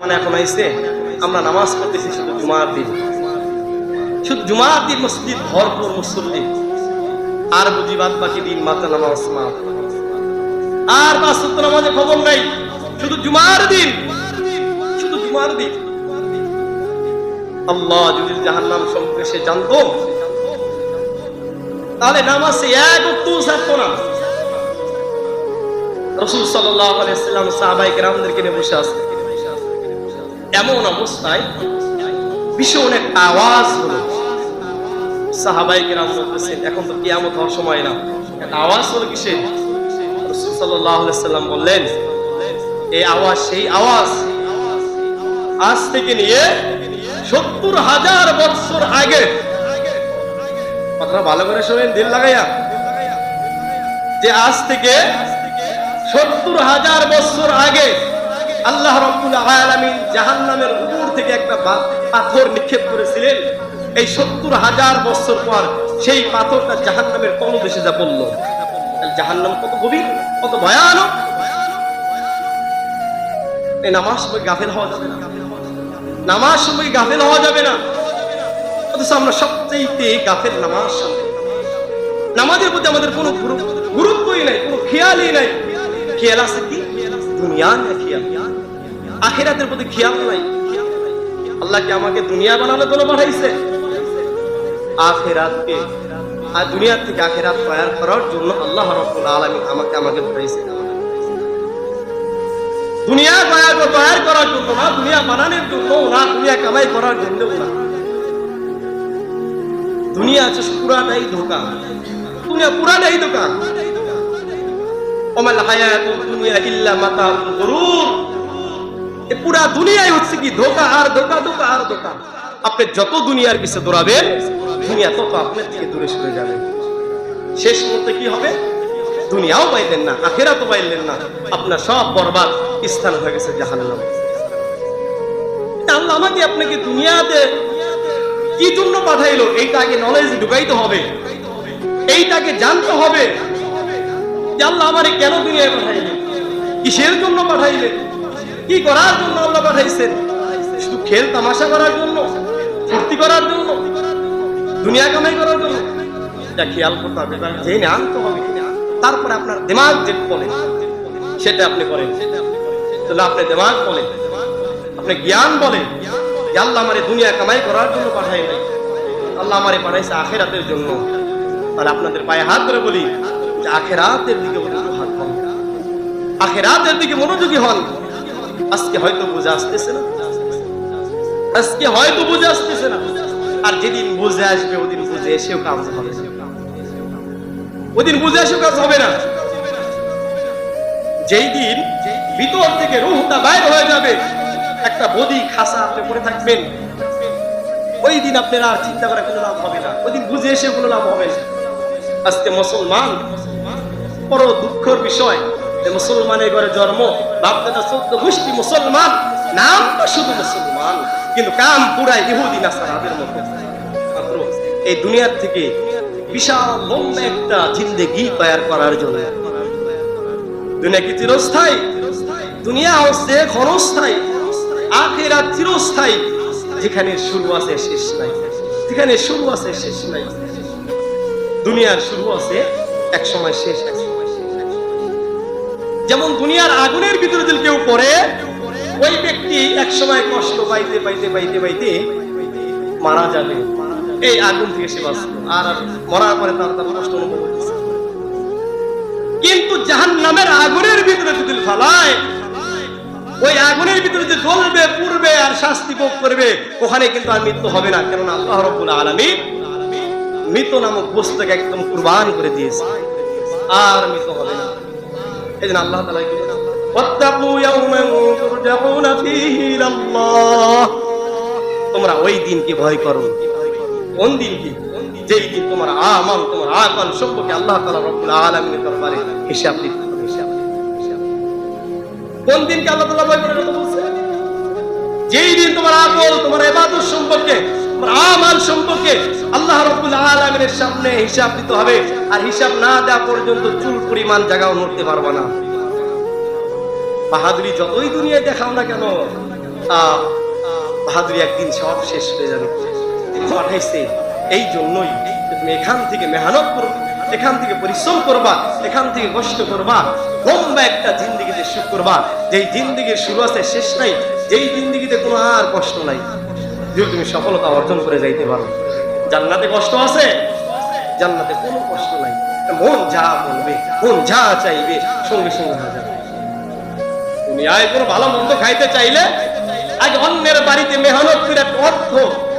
মানে এখন আইছে আমরা নামাজ পড়তেছি শুধু জুমার দিন, শুধু জুমার দিন মসজিদ ভরপুর মুসল্লি, আর বুঝি বাদ বাকি দিন মাথা নামাজ মাফ, আর পাঁচ ওয়াক্ত নামাজের খবর নাই, শুধু জুমার দিন, শুধু জুমার দিন। আল্লাহ যদি জাহান্নাম সম্পর্কে সে জানতো তাহলে নামাজে এক ওয়াক্তও ছাড়তো না। রাসূল সাল্লাল্লাহু আলাইহি ওয়াসাল্লাম সাহাবায়ে কেরামদেরকে নিয়ে বসে আছে, এমন অবস্থায় ভীষণ একটা আওয়াজ হলো। সাহাবায়ে কেরাম বলতেছেন এখন তো কিয়ামত হওয়ার সময় না, একটা আওয়াজ হলো কিসের? রাসূল সাল্লাল্লাহু আলাইহি ওয়াসাল্লাম বললেন এই আওয়াজ সেই আওয়াজ আজ থেকে নিয়ে ৭০,০০০ বছর আগে, কথাটা ভালো করে শোনেন দিল লাগাইয়া, যে আজ থেকে ৭০,০০০ বছর আগে আল্লাহ রাব্বুল আলামিন জাহান্নামের উপর থেকে একটা পাথর নিক্ষেপ করেছিলেন। এই ৭০,০০০ বছর পর সেই পাথরটা জাহান্নামের তলদেশে যা পড়ল। জাহান্নাম কত গভীর, কত ভয়ানক! এই নামাজ সময় গাফেল হওয়া যাবে না, নামাজ সময় গাফেল হওয়া যাবে না। অথচ আমরা সবচেয়ে গাফেল নামাজ। নামাজের প্রতি আমাদের কোনো গুরুত্বই নাই, কোনো খেয়ালই নাই। খেয়াল আছে কি? দুনিয়া না খেয়াল, আখিরাতের প্রতি খেয়াল নাই। আল্লাহ কি আমাকে দুনিয়া বানানোর জন্য পাঠাইছে? আখিরাতকে আর দুনিয়া থেকে আখিরাত তৈরি করার জন্য আল্লাহ রাব্বুল আলামিন আমাকে পাঠাইছে। দুনিয়া তৈরি করার জন্য না, দুনিয়া বানানোর জন্য না, দুনিয়া কামাই করার জন্য না। দুনিয়া আছে পুরাটাই ধোঁকা, দুনিয়া পুরাটাই ধোঁকা। ওমাল হায়াতুদ দুনিয়া ইল্লা মাতাউল গুরুর। এই পুরা দুনিয়াই হচ্ছে কি ধোঁকা আর ধোঁকা, ধোঁকা আর ধোঁকা। আপনি যত দুনিয়ার পিছে দৌড়াবেন দুনিয়া তত আপনার থেকে দূরে সরে যাবে। শেষ মুহূর্তে কি হবে? দুনিয়াও পাইলেন না, আখিরাতও পাইলেন না, আপনার সব বরবাদ, স্থান হয়ে গেছে জাহান্নাম। আল্লাহ আমাকে আপনাকে দুনিয়াতে কি জন্য পাঠাইলো এইটা আগে নলেজ ঢুকাইতে হবে, এইটাকে জানতে হবে যে আল্লাহ আমারে কেন দুনিয়ায় পাঠাইলেন, কিসের জন্য পাঠাইলেন, কি করার জন্য আল্লাহ পাঠাইছেন? শুধু খেল তামাশা করার জন্য, ফুর্তি করার জন্য, দুনিয়া কামাই করার জন্য? এটা খেয়াল করতে হবে, জেনে আনতে হবে। তারপরে আপনার দিমাগ যে বলে সেটা আপনি করেন। তাহলে আপনি দিমাগ বলে, আপনি জ্ঞান বলে যে আল্লাহ আমারে দুনিয়া কামাই করার জন্য পাঠাই নাই, আল্লাহ আমারে পাঠাইছে আখিরাতের জন্য। তাহলে আপনাদের পায়ে হাত ধরে বলি যে আখিরাতের দিকে হাত হন, আখিরাতের দিকে মনোযোগী হন। আজকে হয়তো বুঝে আসতেছে না, আজকে হয়তো বুঝে আসতেছে না, আর যেদিন বুঝে আসবে ওদিন বুঝে এসেও কাজ হবে না, ওদিন বুঝে এসেও কাজ হবে না। যেই দিন ভিতর থেকে রূহটা বাইরে হয়ে যাবে, একটা বডি খাসা আপনি পড়ে থাকবেন, ওই দিন আপনারা আর চিন্তা করে কোনো লাভ হবে না, ওই দিন বুঝে এসে কোনো লাভ হবে না। আজকে মুসলমান, বড় দুঃখের বিষয়, মুসলমানের ঘরে জন্ম, বাপদাদা 14 গোষ্ঠী মুসলমান, নাম তো শুধু মুসলমান, কিন্তু কাম পুরাই ইহুদি নাসারাদের মতো। মাত্র এই দুনিয়ার থেকে বিশাল লম্বা একটা জিন্দেগি তৈরি করার জন্য। দুনিয়া কি চিরস্থায়ী? দুনিয়া হচ্ছে ক্ষণস্থায়ী, আখিরাত চিরস্থায়ী, যেখানে শুরু আছে শেষ নাই, যেখানে শুরু আছে শেষ নাই। দুনিয়ার শুরু আছে এক সময় শেষ আছে। যেমন দুনিয়ার আগুনের ভিতরে যদি কেউ পড়ে, ওই ব্যক্তি এক সময় কষ্ট পাইতে পাইতে পাইতে পাইতে মারা যাবে। এই আগুন থেকে সে বাঁচবে, আর মরার পরে তার কষ্ট অনুভব হচ্ছে। কিন্তু জাহান্নামের আগুনের ভিতরে যদি ফালায়, ওই আগুনের ভিতরে যে জ্বলবে, পুড়বে আর শাস্তি ভোগ করবে, ওখানে কিন্তু আর মৃত্যু হবে না। কেননা আল্লাহ রাব্বুল আলামিন মৃত নামক বস্তুকে একদম কুরবান করে দিয়েছে, আর মৃত হবে না। এই জন্য আল্লাহ তাআলা কি বলেন? ওয়াত্তাকু ইয়াওমান তুরজাউনা ফীহি ইলাল্লাহ। তোমরা ওই দিনকে ভয় করো। কোন দিন? কি? যেই দিন তোমার আমাল, তোমার আকল সম্পর্কে আল্লাহ তাআলা রাব্বুল আলামিনের দরবারে হিসাব দিতে হবে। কোন দিনকে আল্লাহ তাআলা ভয় করার কথা বলছে? যেই দিন তোমার আকল, তোমার ইবাদত সম্পর্কে, তোমার আমাল সম্পর্কে আল্লাহ রাব্বুল আলামিনের সামনে হিসাব দিতে হবে। আর হিসাব না দেওয়া পর্যন্ত চুল পরিমাণ জায়গাও নড়তে পারবে না। বাহাদুরি যতই দুনিয়ায় দেখাও না কেন, বাহাদুরি একদিন সব শেষ হয়ে যাবে। তিনি পাঠাইছে এই জন্যই তুমি এখান থেকে মেহনত করবে, এখান থেকে পরিশ্রম করবা, এখান থেকে কষ্ট করবা, লম্বা একটা জিন্দিগিতে সুখ করবা, যেই জিন্দিগির শুরু আছে শেষ নাই, যেই জিন্দিগিতে কোনো আর কষ্ট নাই। যদি তুমি সফলতা অর্জন করে যাইতে পারো, জান্নাতে কষ্ট আছে, জান্নাতে কোনো কষ্ট নাই। মন যা বলবে, মন যা চাইবে সঙ্গে সঙ্গে হয়ে যাবে। দুনিয়ায় কোনো ভালো মন্দ খাইতে চাইলে আগে অন্যের বাড়িতে মেহনত করে অর্থ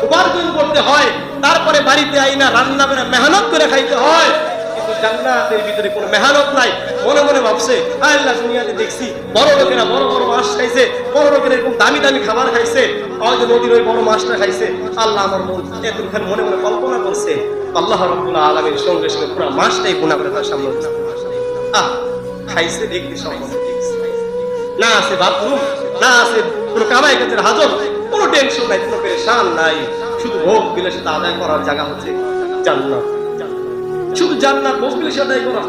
উপার্জন করতে হয়, তারপরে বাড়িতে আইনা রান্না করে মেহনত করে খাইতে হয়। কিন্তু জান্নাতের ভিতরে কোনো মেহনত নাই। মনে মনে ভাবছে আল্লাহ দুনিয়াতে দেখছি বড় লোকেরা বড় বড় মাছ খাইছে, বড় লোকেরা এরকম দামি দামি খাবার খাইছে, হয়তো নদীর ওই বড় মাছটা খাইছে। আল্লাহ আমার মন এতখানি মনে মনে কল্পনা করছে, আল্লাহ রাব্বুল আলামিন সঙ্গে সঙ্গে পুরো মাছটাই গুনাহ করে তার সামনে খাইছে। দেখতে সম্ভব না আছে বাথরুম, না আছে কোনো কামাই কাজের হাজত, কোনো টেনশন নাই, কোনো পেরেশান নাই, শুধু ভোগ বিলাসিতা আদায় করার জায়গা হচ্ছে জান্নাত। শুধু জান্নাত ভোগ বিলাসিতা আদায় করা,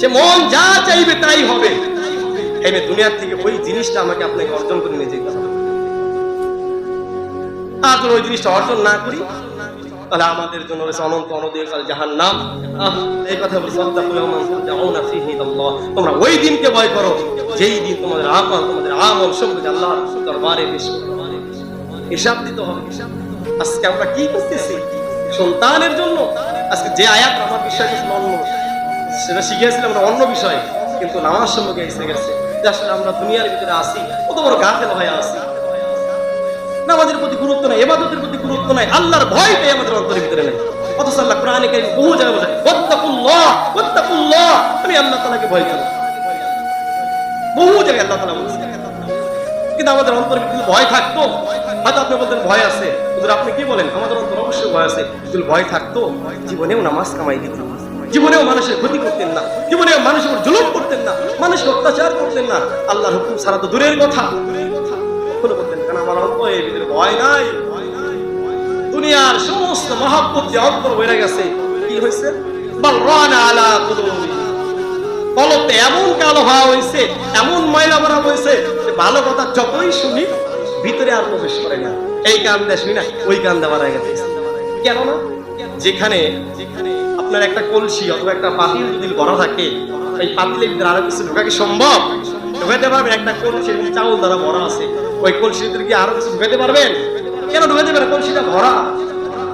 সে মন যা চাইবে তাই হবে। এই দুনিয়ার থেকে ওই জিনিসটা আমাকে আপনাকে অর্জন করে নিয়ে যেতে হবে। আর যদি ওই জিনিসটা অর্জন না করি তাহলে আমাদের জন্য রয়েছে অনন্ত অনধিকাল জাহান্নাম। এই কথা বলছি, তোমরা ওই দিনকে ভয় করো যেই দিন তোমাদের আমল সম্পর্কে আল্লাহর দরবারে পেশ করবে, হিসাব দিতে হবে। আজকে আমরা কি করতেছি সন্তানের জন্য? আজকে যে আয়াত আমার বিষয় অন্য, সেটা শিখিয়েছিলাম আমরা অন্য বিষয়, কিন্তু নামাজ সম্পর্কে এসে গেছে যে আসলে আমরা দুনিয়ার ভিতরে আসি, কত বড় গাফেল হয়ে আসি। নামাজের প্রতি গুরুত্ব নাই, ইবাদতের প্রতি গুরুত্ব নাই, আল্লাহর ভয়টাই আমাদের অন্তরের ভিতরে নেই। অথচ আল্লাহ কোরআনে কারীমে বহু জায়গায় বলে ওয়াত্তাকুল্লাহ ওয়াত্তাকুল্লাহ, আমি আল্লাহ তাআলাকে ভয় করি। বহু জায়গায় আল্লাহ তাআলা বলেছেন। কিন্তু আমাদের অন্তরের ভিতরে ভয় থাকতো, হয়তো আপনি বলতেন ভয় আছে, হুজুর আপনি কি বলেন? আমাদের অন্তরে অবশ্যই ভয় আছে। যদি ভয় থাকতো জীবনেও নামাজ কামাই দিতেন, জীবনেও মানুষের ক্ষতি করতেন না, জীবনেও মানুষের উপর জুলুম করতেন না, মানুষকে অত্যাচার করতেন না, আল্লাহর হুকুম ছাড়া তো দূরের কথা কখনো করতেন। কারণ আমার অন্তরের ভিতরে ভয় নাই। দুনিয়ার সমস্ত মহাব্বত যে অন্তর হয়ে গেছে, কি হয়েছে? বালরানা আলা কুলুবি, কলতে এমন কালো হওয়া হয়েছে, এমন ময়লা ভরা হয়েছে যে ভালো কথা যতই শুনি ভিতরে আর প্রবেশ করে না। এই কান দিয়ে শুনি না, ওই কান দিয়ে মারা গেছে। কেন না? যেখানে আপনার একটা কলসি অথবা একটা পাতিল যদি ভরা থাকে, এই পাতিলের ভিতরে আরো কিছু ঢোকা কি সম্ভব? ঢোকাতে পারবেন? একটা কলসি চাউল দ্বারা ভরা আছে, ওই কলসির ভিতরে কি আরো কিছু ঢোকাতে পারবেন? কেন ঢোকাতে পারে? কলসিটা ভরা,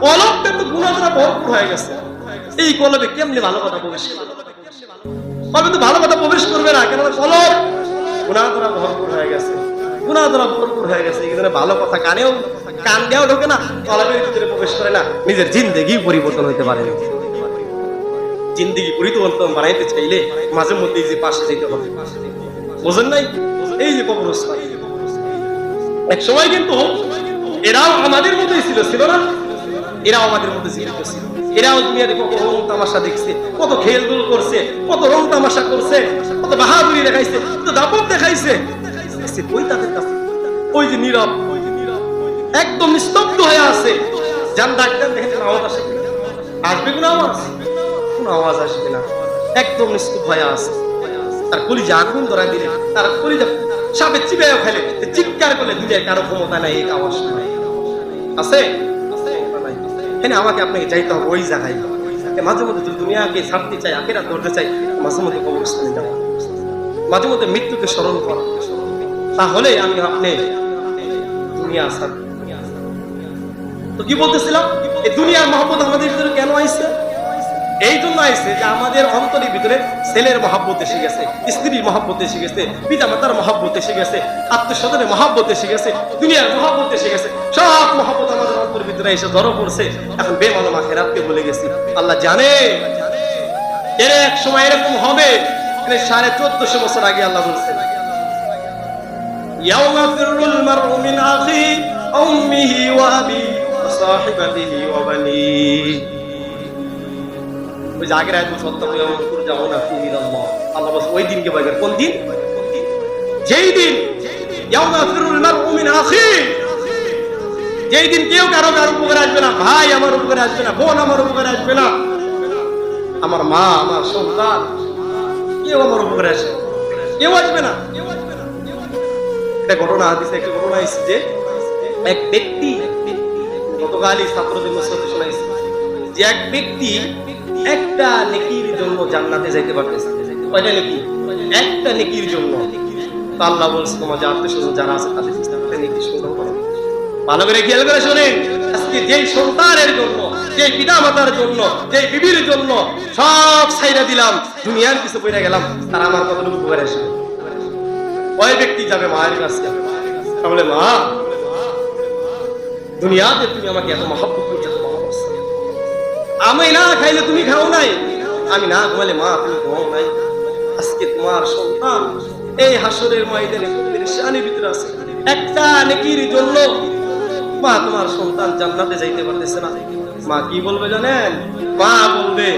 কলবটা তো গুনাহ দ্বারা ভরপুর হয়ে গেছে। এই কলবে কেমনে ভালো কথা প্রবেশ করবে? কলবে তো ভালো কথা প্রবেশ করবে না, কেন? কলব গুনাহ দ্বারা ভরপুর হয়ে গেছে, গুনাহ দ্বারা ভরপুর হয়ে গেছে। এই জন্য ভালো কথা কান দেওয়া ঢোকে না, কলবের ভিতরে প্রবেশ করে না। নিজের জিন্দেগি পরিবর্তন হইতে পারে না। জিন্দেগি পরিবর্তন বানাইতে চাইলে মাঝে মধ্যে যে পাশে যেতে হবে, বোঝেন নাই? এই যে কবরস্থান, এক সময় কিন্তু এরাও আমাদের মতোই ছিল না? এরাও আমাদের মধ্যে জীবিত ছিল। এরাও দুনিয়াতে কত রং তামাশা দেখছে, কত খেলধুল করছে, কত রং তামাশা করছে, কত বাহাদুরি দেখাইছে, কত দাপট দেখাইছে। ওই তাদের কাছে ওই যে নীরব, একদম নিস্তব্ধ হয়ে আছে। যান ডাক্তার দেখেন আওয়াজ আসে, আসবে কোন আওয়াজ? কোন আওয়াজ আসবে না, একদম নিস্তব্ধ হয়ে আছে। তার কলিজা আগুন ধরা দিলে, তার কলিজা সাপে চিবাইও ফেলে, চিৎকার করলে দুনিয়ায় কারো ক্ষমতা নাই এই আওয়াজ আছে? এখানে আমাকে আপনাকে যাইতে হবে ওই জায়গায়। মাঝে মধ্যে যদি দুনিয়াকে ছাড়তে চাই, আখিরাত ধরতে চাই, মাঝে মধ্যে কবরস্থানে যাওয়া, মাঝে মধ্যে মৃত্যুকে স্মরণ করা, তাহলে আমি আপনি দুনিয়া ছাড়ব। তো কি বলতেছিলাম? এই দুনিয়ার মহব্বত আমাদের ভিতরে কেন আইছে? এই জন্য আইছে যে আমাদের অন্তরের ভিতরে ছেলের মহব্বত এসে গেছে, স্ত্রীর মহব্বত এসে গেছে, পিতা মাতার মহব্বত এসে গেছে, আত্মীয়স্বজনের মহব্বত এসে গেছে, দুনিয়ার মহব্বত এসে গেছে। সব মহব্বত আমাদের অন্তরের ভিতরে এসে ধরা পড়ছে। এখন বেমালুম আখিরাতকে ভুলে গেছি। আল্লাহ জানে এর এক সময় এরকম হবে। 1450 বছর আগে আল্লাহ বলছেন, ইয়াউমা ফিরুল মারউ মিন আখি ওয়া উম্মিহি ওয়া আবি ওয়া সাহিবাতিহি ওয়া বানিহি। ওই আগের আয়াত সত্য হয়ে যাবো না ফিরিল্লাহ। আল্লাহ বলে ওই দিনকে ভয় করে। কোন দিন? যেই দিন ইয়াউমা ফিরুল মারউ মিন আখি, যেই দিন কেউ কারো উপকারে আসবে না। ভাই আমার উপকারে আসবে না, বোন আমার উপকারে আসবে না, আমার মা, আমার সন্তান, কেউ আমার উপকারে আসবে, কেউ আসবে না। একটা ঘটনা হাদিসে একটা ঘটনা এসেছে যে এক ব্যক্তি, গতকালই ছাত্রদের নসিহতে শোনাইছে যে এক ব্যক্তি একটা নেকির জন্য জান্নাতে যাইতে পারতেছে। কয়টা নেকি? একটা নেকির জন্য। তো আল্লাহ বলছে তোমার যে আত্মীয়স্বজন যারা আছে তাদের একটা নেকি সংগ্রহ করো। ভালো করে খেয়াল করে শোনেন, আজকে যেই সন্তানের জন্য, যেই পিতা মাতার জন্য, যেই বিবির জন্য সব ছাইরা দিলাম, দুনিয়ার কিছু পড়ে গেলাম, তারা আমার কতটুকু উপকার আসবে? ওই ব্যক্তি যাবে মায়ের কাছে, বলে মা দুনিয়াতে তুমি আমাকে এত মহব্বত করছো, এত ভালোবাসো, আমি না খাইলে তুমি খাও নাই, আমি না ঘুমালে মা তুমি ঘুমাও নাই, আজকে তোমার সন্তান এই হাসরের ময়দানে পেরেশানির ভিতরে আছে, একটা নেকির জন্য মা তোমার সন্তান জান্নাতে যাইতে পারতেছে না। মা কি বলবে জানেন? মা বলবে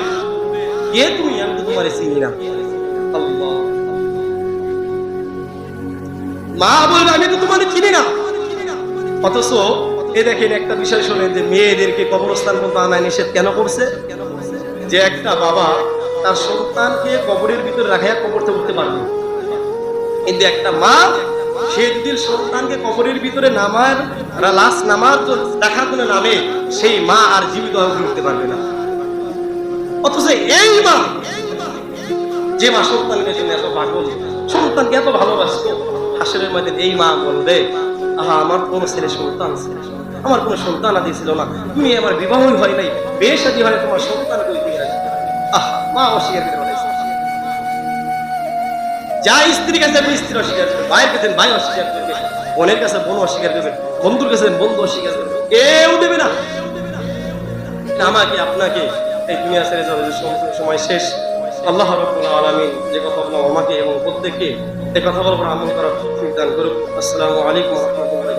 কে তুমি? আমি তো তোমারে চিনি না। আল্লাহ। মা বলবে আমি তো তোমারে চিনি না। অথচ এ দেখেন একটা বিষয় শোনেন যে মেয়েদেরকে কবরস্থান পর্যন্ত আনায় নিষেধ কেন করছে? যে একটা বাবা তার সন্তানকে কবরের ভিতরে রাখিয়া কবর থেকে উঠতে পারবে, কিন্তু একটা মা সে যদি সন্তানকে কবরের ভিতরে নামার লাশ নামার দেখার জন্য নামে, সেই মা আর জীবিত হয়ে উঠতে পারবে না। অথচ এই মা, যে মা সন্তানকে জন্য এত পাগল, সন্তানকে এত ভালোবাসত, হাসরের মধ্যে এই মা বলবে আহা আমার কোনো ছেলে সন্তান ছিল, আমার কোনো সন্তান আদি ছিল না, তুমি আমার বিবাহই হয় নাই, বিয়ে শাদী হয় তোমার সন্তান কই দিয়ে আসবে? আহা মা অস্বীকার করে বলেছে। যা স্ত্রীর কাছে স্ত্রী অস্বীকার করবে, ভাইয়ের কাছে ভাই অস্বীকার করবে, বোনের কাছে বোন অস্বীকার করবে, বন্ধুর কাছে বন্ধু অস্বীকার করবে, কেউ দেবে না। আমাকে আপনাকে এই দুনিয়া ছেড়ে যাবে, সময় শেষ। আল্লাহ রাব্বুল আলামিন যে কথা বললাম আমাকে এবং প্রত্যেককে এই কথা বলার আমল করার তৌফিক দান করুন। আসসালামু আলাইকুম ওয়া রাহমাতুল্লাহ।